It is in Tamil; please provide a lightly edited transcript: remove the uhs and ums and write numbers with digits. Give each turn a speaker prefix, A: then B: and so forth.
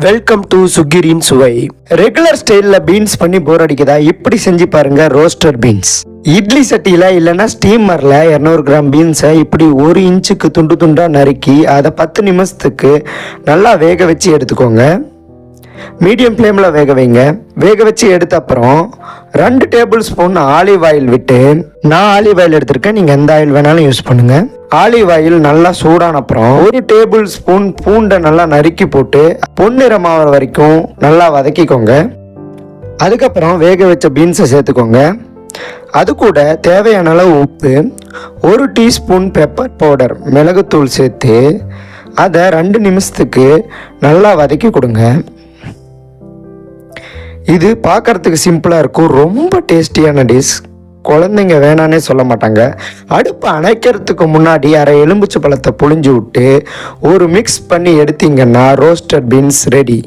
A: வெல்கம் டு சுகிரின் சுவை. ரெகுலர் ஸ்டைல்ல பீன்ஸ் பண்ணி போர் அடிக்குதா? இப்படி செஞ்சு பாருங்க. ரோஸ்டர் பீன்ஸ் இட்லி சட்டியில இல்லைன்னா ஸ்டீமர்ல 200 கிராம் பீன்ஸை இப்படி 1 இன்ச்சுக்கு துண்டு துண்டா நறுக்கி அதை 10 நிமிஷத்துக்கு நல்லா வேக வச்சு எடுத்துக்கோங்க. மீடியம் ஃப்ளேமில் வேக வைங்க. வேக வச்சு எடுத்த அப்புறம் 2 டேபிள் ஸ்பூன் ஆலிவ் ஆயில் விட்டு, நான் ஆலிவ் ஆயில் எடுத்திருக்கேன், நீங்கள் எந்த ஆயில் வேணாலும் யூஸ் பண்ணுங்க. ஆலிவ் ஆயில் நல்லா சூடான அப்புறம் 1 டேபிள் ஸ்பூன் பூண்டை நல்லா நறுக்கி போட்டு பொன்னிறமாகிற வரைக்கும் நல்லா வதக்கிக்கோங்க. அதுக்கப்புறம் வேக வச்ச பீன்ஸை சேர்த்துக்கோங்க. அது கூட தேவையான அளவு உப்பு, 1 டீஸ்பூன் பெப்பர் பவுடர் மிளகுத்தூள் சேர்த்து அதை 2 நிமிஷத்துக்கு நல்லா வதக்கி கொடுங்க. இது பார்க்கறதுக்கு சிம்பிளாக இருக்கும், ரொம்ப டேஸ்டியான டிஷ். குழந்தைங்க வேணானே சொல்ல மாட்டாங்க. அடுப்பை அணைக்கிறதுக்கு முன்னாடி அரை எலுமிச்சை பழத்தை புழிஞ்சு விட்டு ஒரு மிக்ஸ் பண்ணி எடுத்தீங்கன்னா ரோஸ்டட் பீன்ஸ் ரெடி.